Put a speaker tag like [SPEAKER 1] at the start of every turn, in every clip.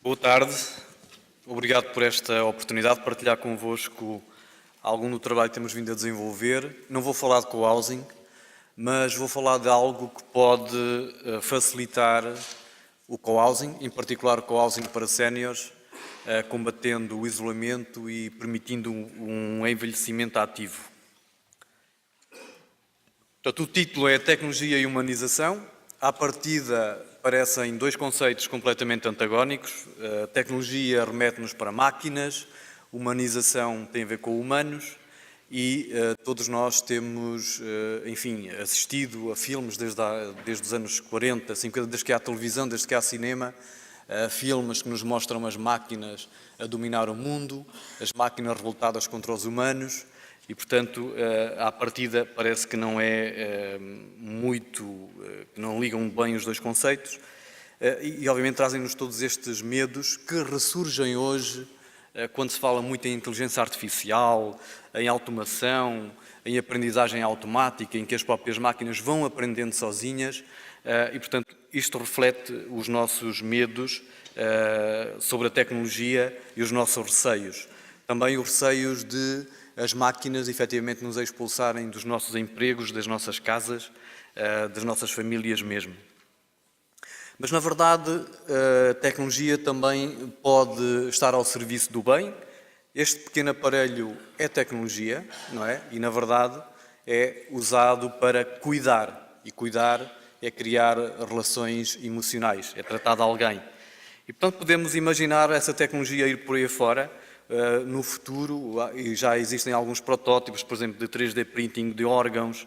[SPEAKER 1] Boa tarde, obrigado por esta oportunidade de partilhar convosco algum do trabalho que temos vindo a desenvolver. Não vou falar de co-housing, mas vou falar de algo que pode facilitar o co-housing, em particular o co-housing para séniores, combatendo o isolamento e permitindo um envelhecimento ativo. Portanto, o título é Tecnologia e Humanização. À partida, parecem dois conceitos completamente antagónicos. A tecnologia remete-nos para máquinas, humanização tem a ver com humanos e todos nós temos, enfim, assistido a filmes desde os anos 40, 50, desde que há televisão, desde que há cinema, filmes que nos mostram as máquinas a dominar o mundo, as máquinas revoltadas contra os humanos. E, portanto, à partida parece que não é que não ligam bem os dois conceitos e obviamente trazem-nos todos estes medos que ressurgem hoje quando se fala muito em inteligência artificial, em automação, em aprendizagem automática, em que as próprias máquinas vão aprendendo sozinhas e, portanto, isto reflete os nossos medos sobre a tecnologia e os nossos receios. Também os receios de as máquinas efetivamente nos expulsarem dos nossos empregos, das nossas casas, das nossas famílias mesmo. Mas, na verdade, a tecnologia também pode estar ao serviço do bem. Este pequeno aparelho é tecnologia, não é? E, na verdade, é usado para cuidar. E cuidar é criar relações emocionais, é tratar de alguém. E, portanto, podemos imaginar essa tecnologia ir por aí fora. No futuro, e já existem alguns protótipos, por exemplo, de 3D printing de órgãos,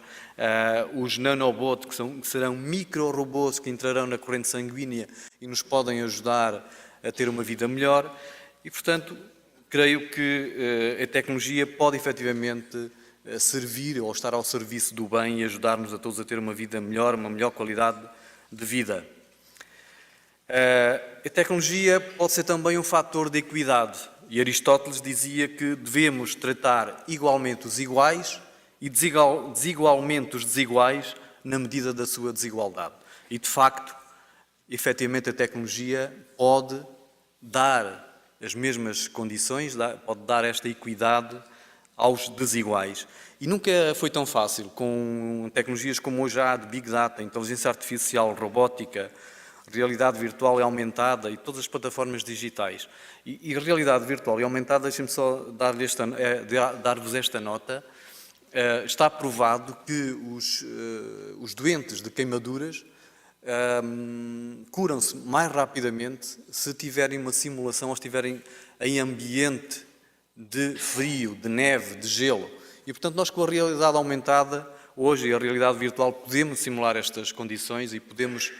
[SPEAKER 1] os nanobots, que serão micro-robôs que entrarão na corrente sanguínea e nos podem ajudar a ter uma vida melhor. E, portanto, creio que a tecnologia pode efetivamente servir ou estar ao serviço do bem e ajudar-nos a todos a ter uma vida melhor, uma melhor qualidade de vida. A tecnologia pode ser também um fator de equidade. E Aristóteles dizia que devemos tratar igualmente os iguais e desigualmente os desiguais na medida da sua desigualdade. E, de facto, efetivamente a tecnologia pode dar as mesmas condições, pode dar esta equidade aos desiguais. E nunca foi tão fácil, com tecnologias como hoje há de Big Data, inteligência artificial, robótica, realidade virtual e aumentada e todas as plataformas digitais. E realidade virtual e aumentada, deixem-me só dar-vos esta nota, está provado que os doentes de queimaduras curam-se mais rapidamente se tiverem uma simulação ou estiverem em ambiente de frio, de neve, de gelo. E, portanto, nós com a realidade aumentada, hoje, e a realidade virtual, podemos simular estas condições e podemos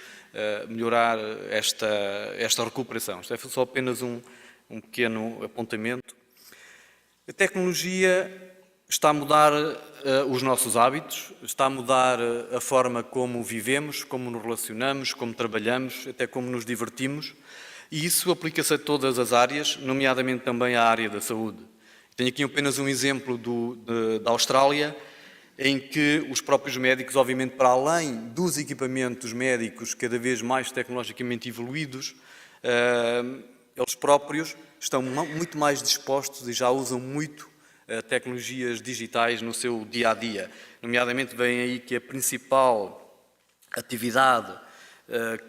[SPEAKER 1] melhorar esta recuperação. Isto é só apenas um pequeno apontamento. A tecnologia está a mudar os nossos hábitos, está a mudar a forma como vivemos, como nos relacionamos, como trabalhamos, até como nos divertimos, e isso aplica-se a todas as áreas, nomeadamente também à área da saúde. Tenho aqui apenas um exemplo da Austrália, em que os próprios médicos, obviamente, para além dos equipamentos médicos cada vez mais tecnologicamente evoluídos, eles próprios estão muito mais dispostos e já usam muito tecnologias digitais no seu dia-a-dia. Nomeadamente, veem aí que a principal atividade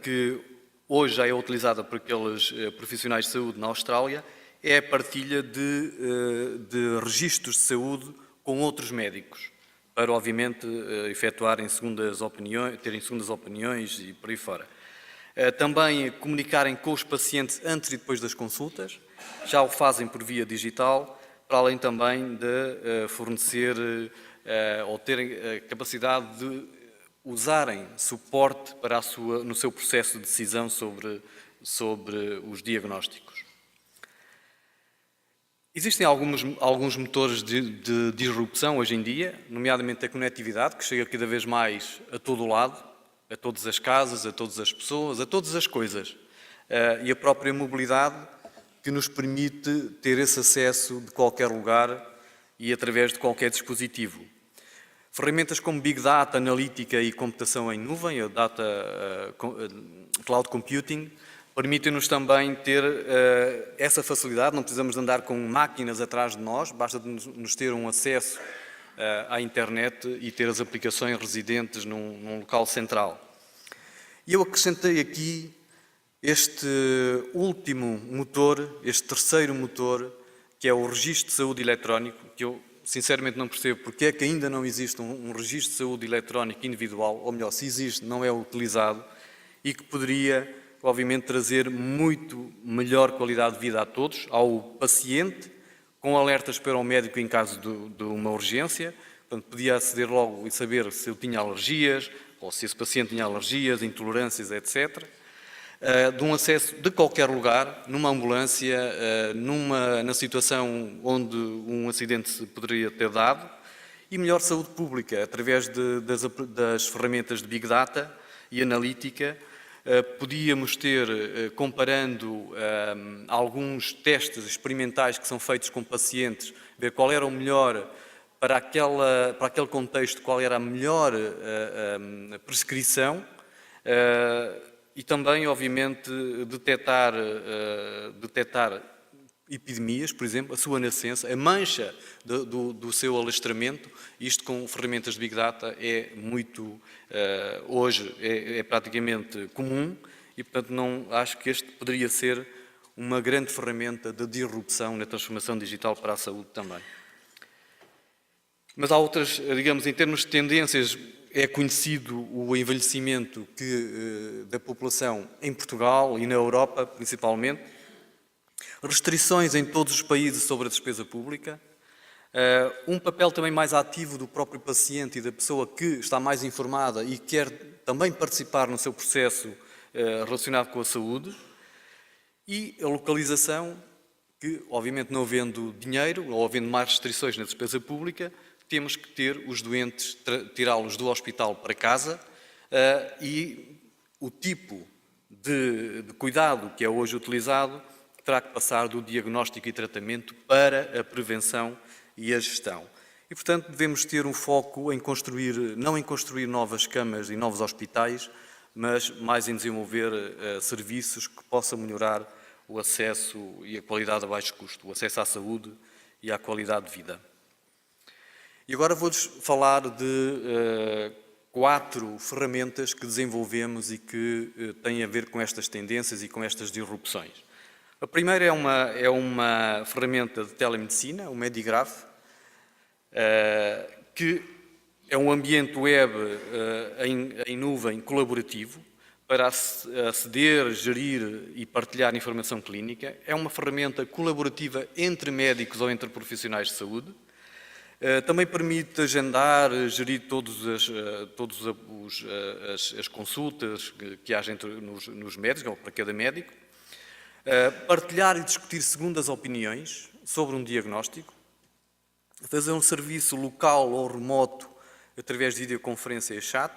[SPEAKER 1] que hoje já é utilizada por aqueles profissionais de saúde na Austrália é a partilha de registros de saúde com outros médicos, para, obviamente, efetuarem terem segundas opiniões e por aí fora. Também comunicarem com os pacientes antes e depois das consultas, já o fazem por via digital, para além também de fornecer ou terem a capacidade de usarem suporte no seu processo de decisão sobre os diagnósticos. Existem alguns motores de disrupção hoje em dia, nomeadamente a conectividade, que chega cada vez mais a todo o lado, a todas as casas, a todas as pessoas, a todas as coisas. E a própria mobilidade, que nos permite ter esse acesso de qualquer lugar e através de qualquer dispositivo. Ferramentas como Big Data, analítica e computação em nuvem, a Cloud Computing, permitem-nos também ter essa facilidade, não precisamos de andar com máquinas atrás de nós, basta nos ter um acesso à internet e ter as aplicações residentes num local central. E eu acrescentei aqui este último motor, este terceiro motor, que é o Registro de Saúde Eletrónico, que eu sinceramente não percebo porque é que ainda não existe um registro de saúde eletrónico individual, ou melhor, se existe, não é utilizado, e que poderia, obviamente, trazer muito melhor qualidade de vida a todos, ao paciente, com alertas para o médico em caso de uma urgência, portanto, podia aceder logo e saber se eu tinha alergias, ou se esse paciente tinha alergias, intolerâncias, etc., de um acesso de qualquer lugar, numa ambulância, na situação onde um acidente se poderia ter dado, e melhor saúde pública, através das ferramentas de Big Data e analítica. Podíamos ter, comparando alguns testes experimentais que são feitos com pacientes, ver qual era o melhor para aquele contexto, qual era a melhor prescrição, e também, obviamente, detectar epidemias, por exemplo, a sua nascença, a mancha do seu alastramento. Isto com ferramentas de Big Data é muito, hoje, é praticamente comum e, portanto, não acho que este poderia ser uma grande ferramenta de disrupção na transformação digital para a saúde também. Mas há outras, digamos, em termos de tendências, é conhecido o envelhecimento da população em Portugal e na Europa, principalmente. Restrições em todos os países sobre a despesa pública. Um papel também mais ativo do próprio paciente e da pessoa que está mais informada e quer também participar no seu processo relacionado com a saúde. E a localização, que obviamente não havendo dinheiro ou havendo mais restrições na despesa pública, temos que ter os doentes, tirá-los do hospital para casa, e o tipo de cuidado que é hoje utilizado terá que passar do diagnóstico e tratamento para a prevenção e a gestão. E, portanto, devemos ter um foco em construir, não em construir novas camas e novos hospitais, mas mais em desenvolver serviços que possam melhorar o acesso e a qualidade a baixo custo, o acesso à saúde e à qualidade de vida. E agora vou-lhes falar de 4 ferramentas que desenvolvemos e que têm a ver com estas tendências e com estas disrupções. A primeira é uma ferramenta de telemedicina, o Medigraph, que é um ambiente web em nuvem colaborativo para aceder, gerir e partilhar informação clínica. É uma ferramenta colaborativa entre médicos ou entre profissionais de saúde. Também permite agendar, gerir todas as consultas que haja nos médicos, ou para cada médico. Partilhar e discutir segundas opiniões sobre um diagnóstico. Fazer um serviço local ou remoto através de videoconferência e chat.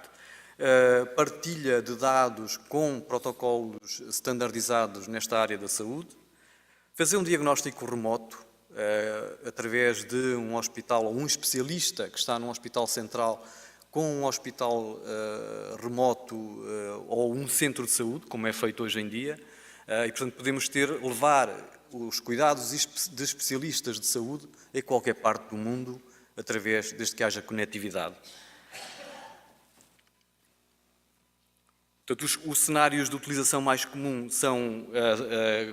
[SPEAKER 1] Partilha de dados com protocolos standardizados nesta área da saúde. Fazer um diagnóstico remoto, através de um hospital ou um especialista que está num hospital central com um hospital remoto ou um centro de saúde, como é feito hoje em dia, e portanto podemos levar os cuidados de especialistas de saúde a qualquer parte do mundo, desde que haja conectividade. Portanto, os cenários de utilização mais comum são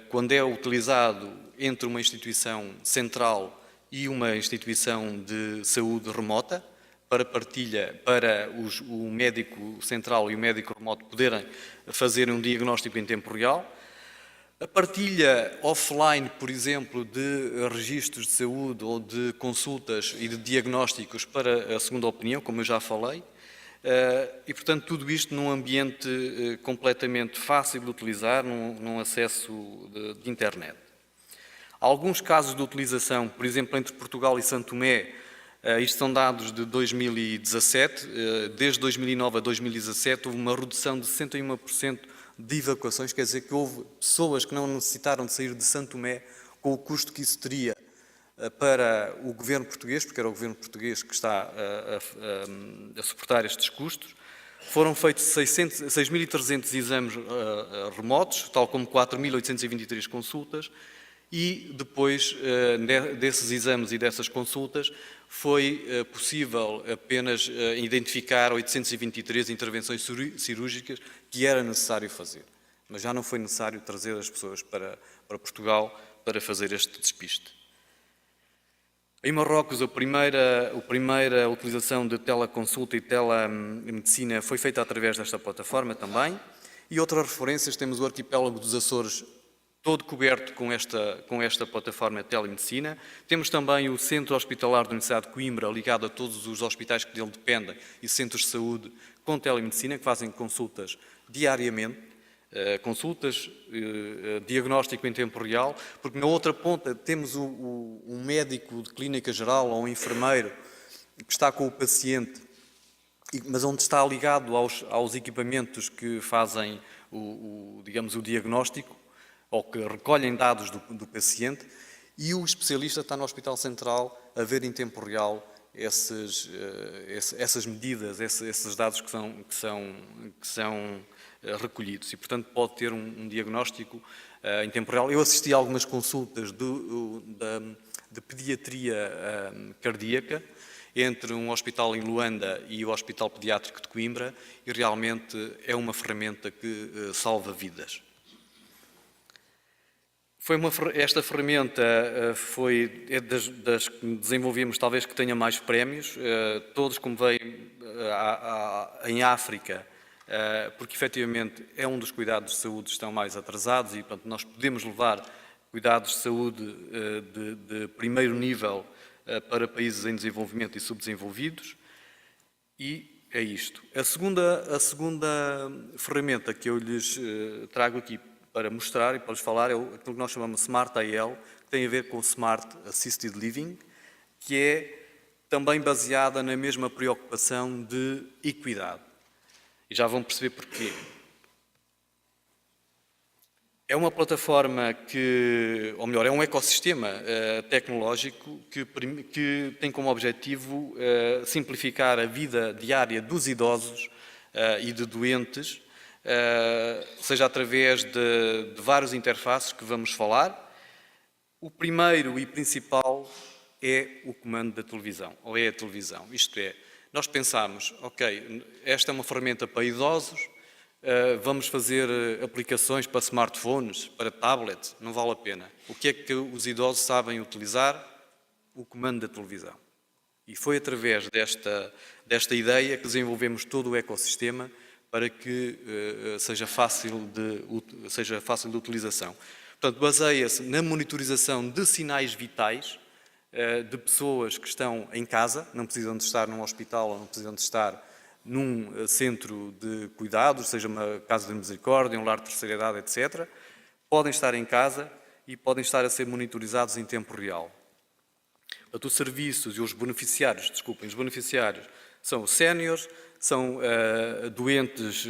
[SPEAKER 1] quando é utilizado entre uma instituição central e uma instituição de saúde remota, para partilha, para o médico central e o médico remoto poderem fazer um diagnóstico em tempo real. A partilha offline, por exemplo, de registros de saúde ou de consultas e de diagnósticos para a segunda opinião, como eu já falei. E, portanto, tudo isto num ambiente completamente fácil de utilizar, num acesso de internet. Alguns casos de utilização, por exemplo, entre Portugal e São Tomé, isto são dados de 2017, desde 2009 a 2017 houve uma redução de 61% de evacuações, quer dizer que houve pessoas que não necessitaram de sair de São Tomé com o custo que isso teria para o governo português, porque era o governo português que está a suportar estes custos. Foram feitos 6.300 exames remotos, tal como 4.823 consultas, e depois desses exames e dessas consultas foi possível apenas identificar 823 intervenções cirúrgicas que era necessário fazer. Mas já não foi necessário trazer as pessoas para Portugal para fazer este despiste. Em Marrocos, a primeira utilização de teleconsulta e telemedicina foi feita através desta plataforma também. E outras referências, temos o arquipélago dos Açores todo coberto com esta plataforma de telemedicina. Temos também o Centro Hospitalar da Universidade de Coimbra, ligado a todos os hospitais que dele dependem, e centros de saúde com telemedicina, que fazem consultas diariamente. Consultas, diagnóstico em tempo real, porque na outra ponta temos um médico de clínica geral ou um enfermeiro que está com o paciente, mas onde está ligado aos equipamentos que fazem digamos, o diagnóstico ou que recolhem dados do paciente, e o especialista está no Hospital Central a ver em tempo real essas medidas, esses dados que são recolhidos, e portanto pode ter um diagnóstico em tempo real. Eu assisti a algumas consultas de pediatria cardíaca entre um hospital em Luanda e o Hospital Pediátrico de Coimbra, e realmente é uma ferramenta que salva vidas. Esta ferramenta é das que desenvolvemos, talvez que tenha mais prémios, todos como veio em África, porque efetivamente é um dos cuidados de saúde que estão mais atrasados e, portanto, nós podemos levar cuidados de saúde de primeiro nível para países em desenvolvimento e subdesenvolvidos, e é isto. A segunda ferramenta que eu lhes trago aqui para mostrar e para lhes falar é aquilo que nós chamamos de Smart AL, que tem a ver com o Smart Assisted Living, que é também baseada na mesma preocupação de equidade. E já vão perceber porquê. É uma plataforma ou melhor, é um ecossistema tecnológico que tem como objetivo simplificar a vida diária dos idosos e de doentes, seja através de vários interfaces que vamos falar. O primeiro e principal é o comando da televisão, ou é a televisão. Isto é, nós pensamos, ok, esta é uma ferramenta para idosos, vamos fazer aplicações para smartphones, para tablets, não vale a pena. O que é que os idosos sabem utilizar? O comando da televisão. E foi através desta ideia que desenvolvemos todo o ecossistema para que seja fácil de utilização. Portanto, baseia-se na monitorização de sinais vitais de pessoas que estão em casa, não precisam de estar num hospital ou não precisam de estar num centro de cuidados, seja uma casa de misericórdia, um lar de terceira idade, etc. Podem estar em casa e podem estar a ser monitorizados em tempo real. Portanto, os serviços e os beneficiários são os séniores, são doentes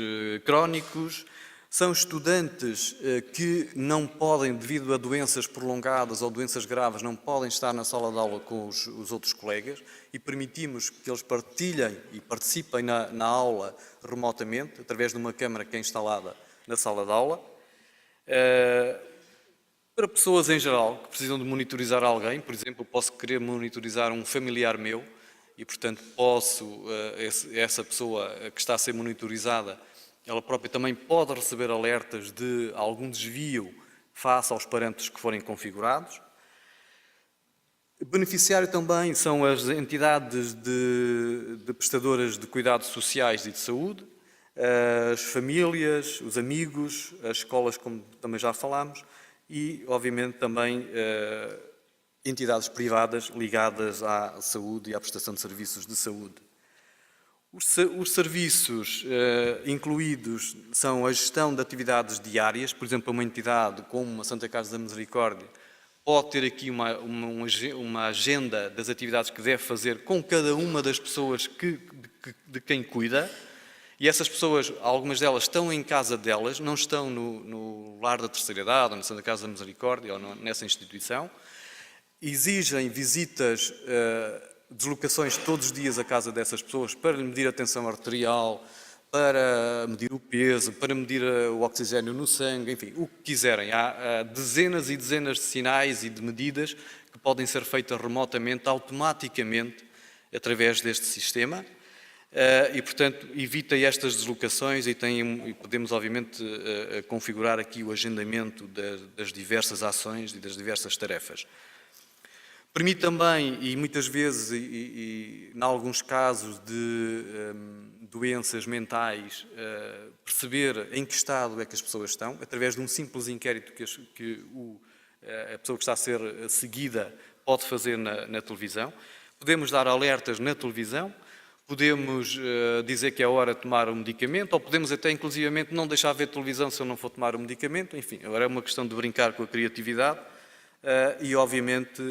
[SPEAKER 1] crónicos, são estudantes que não podem, devido a doenças prolongadas ou doenças graves, não podem estar na sala de aula com os outros colegas, e permitimos que eles partilhem e participem na aula remotamente, através de uma câmara que é instalada na sala de aula. Para pessoas em geral que precisam de monitorizar alguém, por exemplo, eu posso querer monitorizar um familiar meu e, portanto, essa pessoa que está a ser monitorizada, ela própria também pode receber alertas de algum desvio face aos parâmetros que forem configurados. Beneficiário também são as entidades de prestadoras de cuidados sociais e de saúde, as famílias, os amigos, as escolas, como também já falámos, e, obviamente, também entidades privadas ligadas à saúde e à prestação de serviços de saúde. Os serviços incluídos são a gestão de atividades diárias, por exemplo, uma entidade como a Santa Casa da Misericórdia pode ter aqui uma agenda das atividades que deve fazer com cada uma das pessoas de quem cuida, e essas pessoas, algumas delas estão em casa delas, não estão no lar da terceira idade, ou na Santa Casa da Misericórdia, ou nessa instituição, exigem visitas, deslocações todos os dias à casa dessas pessoas para lhe medir a tensão arterial, para medir o peso, para medir o oxigênio no sangue, enfim, o que quiserem. Há dezenas e dezenas de sinais e de medidas que podem ser feitas remotamente, automaticamente, através deste sistema. E, portanto, evita estas deslocações e podemos, obviamente, configurar aqui o agendamento das diversas ações e das diversas tarefas. Permite também, e muitas vezes, em alguns casos de doenças mentais, perceber em que estado é que as pessoas estão, através de um simples inquérito que a pessoa que está a ser seguida pode fazer na televisão. Podemos dar alertas na televisão, podemos dizer que é hora de tomar um medicamento, ou podemos até, inclusivamente, não deixar ver televisão se eu não for tomar o medicamento. Enfim, agora é uma questão de brincar com a criatividade. E, obviamente,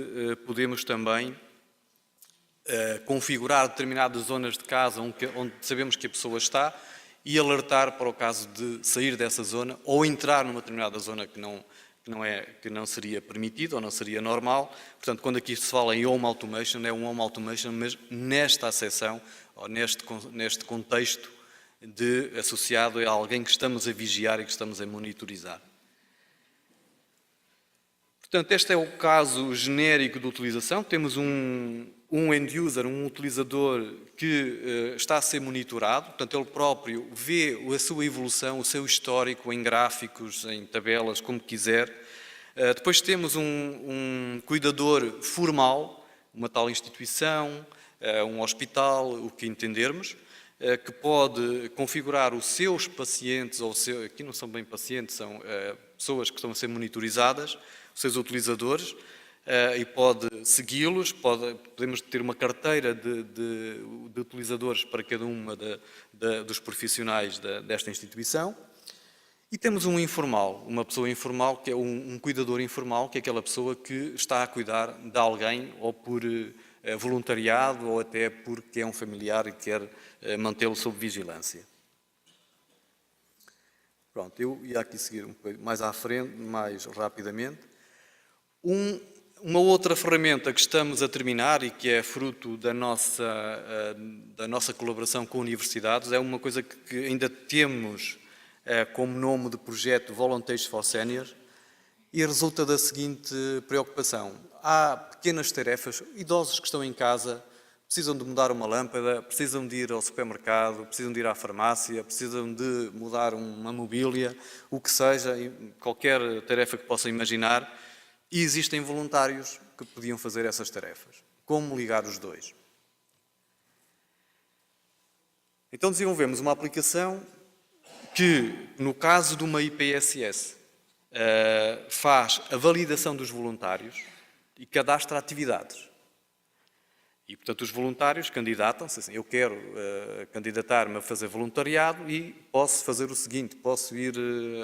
[SPEAKER 1] podemos também configurar determinadas zonas de casa onde sabemos que a pessoa está e alertar para o caso de sair dessa zona ou entrar numa determinada zona que não seria permitido ou não seria normal. Portanto, quando aqui se fala em home automation, é um home automation, mas nesta acessão, ou neste contexto associado a alguém que estamos a vigiar e que estamos a monitorizar. Portanto, este é o caso genérico de utilização. Temos um end-user, um utilizador que está a ser monitorado. Portanto, ele próprio vê a sua evolução, o seu histórico em gráficos, em tabelas, como quiser. Depois temos um cuidador formal, uma tal instituição, um hospital, o que entendermos, que pode configurar os seus pacientes, aqui não são bem pacientes, são pessoas que estão a ser monitorizadas, os seus utilizadores, e pode segui-los, podemos ter uma carteira de utilizadores para cada uma dos profissionais desta instituição. E temos um informal, uma pessoa informal, que é um cuidador informal, que é aquela pessoa que está a cuidar de alguém, ou por voluntariado, ou até porque é um familiar e quer mantê-lo sob vigilância. Pronto, eu ia aqui seguir um pouco mais à frente, mais rapidamente. Uma outra ferramenta que estamos a terminar e que é fruto da nossa colaboração com universidades é uma coisa que ainda temos como nome de projeto Volunteers for Seniors e resulta da seguinte preocupação. Há pequenas tarefas, idosos que estão em casa, precisam de mudar uma lâmpada, precisam de ir ao supermercado, precisam de ir à farmácia, precisam de mudar uma mobília, o que seja, qualquer tarefa que possam imaginar. E existem voluntários que podiam fazer essas tarefas. Como ligar os dois? Então desenvolvemos uma aplicação que, no caso de uma IPSS, faz a validação dos voluntários e cadastra atividades. E, portanto, os voluntários candidatam-se, assim, eu quero candidatar-me a fazer voluntariado e posso fazer o seguinte, posso ir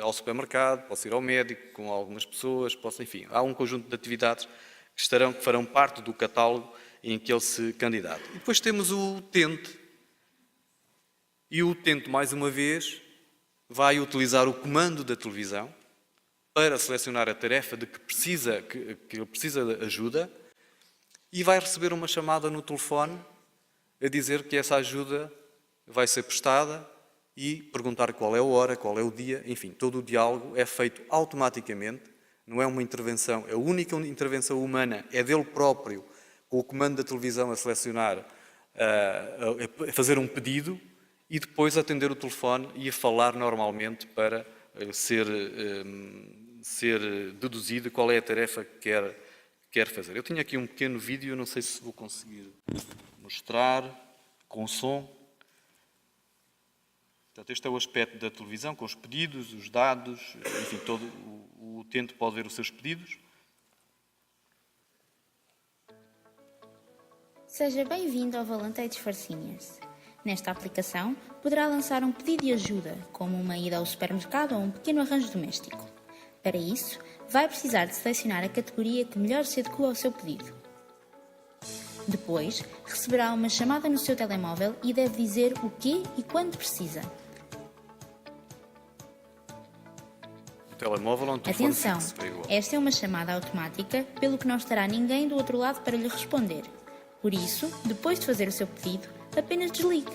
[SPEAKER 1] ao supermercado, posso ir ao médico com algumas pessoas, enfim, há um conjunto de atividades que farão parte do catálogo em que ele se candidata. E depois temos o utente. E o utente, mais uma vez, vai utilizar o comando da televisão para selecionar a tarefa de que ele precisa de ajuda e vai receber uma chamada no telefone a dizer que essa ajuda vai ser prestada e perguntar qual é a hora, qual é o dia, enfim, todo o diálogo é feito automaticamente, não é uma intervenção, a única intervenção humana é dele próprio, com o comando da televisão a selecionar, a fazer um pedido e depois atender o telefone e a falar normalmente para ser deduzido qual é a tarefa que quer fazer. Eu tinha aqui um pequeno vídeo, não sei se vou conseguir mostrar, com som. Portanto, este é o aspecto da televisão, com os pedidos, os dados, enfim, todo o utente pode ver os seus pedidos.
[SPEAKER 2] Seja bem-vindo ao Volunteers for Seniors. Nesta aplicação, poderá lançar um pedido de ajuda, como uma ida ao supermercado ou um pequeno arranjo doméstico. Para isso, vai precisar de selecionar a categoria que melhor se adequa ao seu pedido. Depois, receberá uma chamada no seu telemóvel e deve dizer o que e quando precisa.
[SPEAKER 1] O telemóvel ou um telefone
[SPEAKER 2] Atenção,
[SPEAKER 1] fixo, é igual.
[SPEAKER 2] esta é uma chamada automática, pelo que não estará ninguém do outro lado para lhe responder. Por isso, depois de fazer o seu pedido, apenas desligue.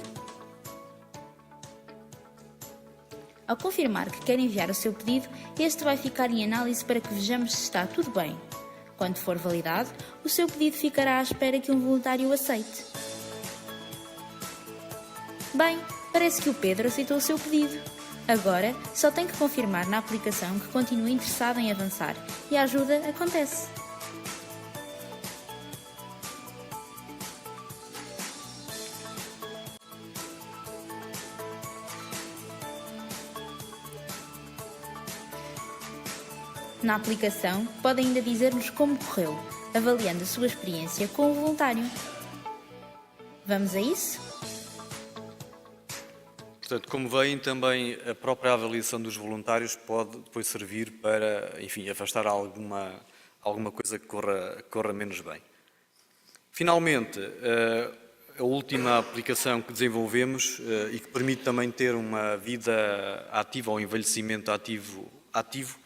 [SPEAKER 2] Ao confirmar que quer enviar o seu pedido, este vai ficar em análise para que vejamos se está tudo bem. Quando for validado, o seu pedido ficará à espera que um voluntário o aceite. Bem, parece que o Pedro aceitou o seu pedido. Agora, só tem que confirmar na aplicação que continua interessado em avançar e a ajuda acontece. Na aplicação, pode ainda dizer-nos como correu, avaliando a sua experiência com o voluntário. Vamos a isso?
[SPEAKER 1] Portanto, como veem, também a própria avaliação dos voluntários pode depois servir para, enfim, afastar alguma coisa que corra menos bem. Finalmente, a última aplicação que desenvolvemos e que permite também ter uma vida ativa ou envelhecimento ativo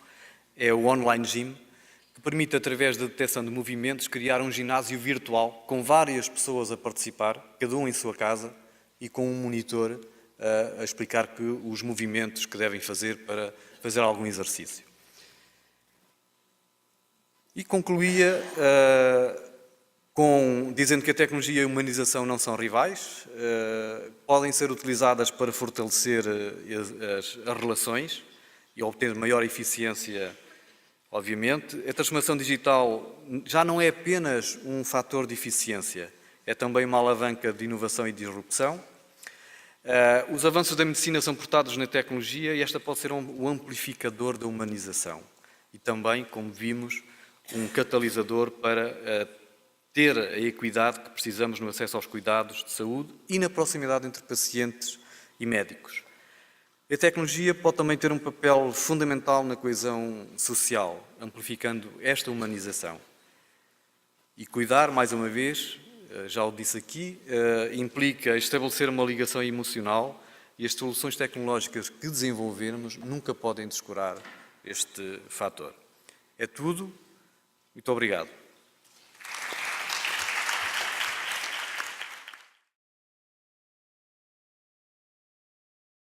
[SPEAKER 1] é o Online Gym, que permite, através da detecção de movimentos, criar um ginásio virtual com várias pessoas a participar, cada um em sua casa, e com um monitor a explicar os movimentos que devem fazer para fazer algum exercício. E concluía dizendo que a tecnologia e a humanização não são rivais, podem ser utilizadas para fortalecer as relações e obter maior eficiência. Obviamente, a transformação digital já não é apenas um fator de eficiência, é também uma alavanca de inovação e de disrupção. Os avanços da medicina são portados na tecnologia e esta pode ser um amplificador da humanização e também, como vimos, um catalisador para ter a equidade que precisamos no acesso aos cuidados de saúde e na proximidade entre pacientes e médicos. A tecnologia pode também ter um papel fundamental na coesão social, amplificando esta humanização. E cuidar, mais uma vez, já o disse aqui, implica estabelecer uma ligação emocional e as soluções tecnológicas que desenvolvermos nunca podem descurar este fator. É tudo. Muito obrigado.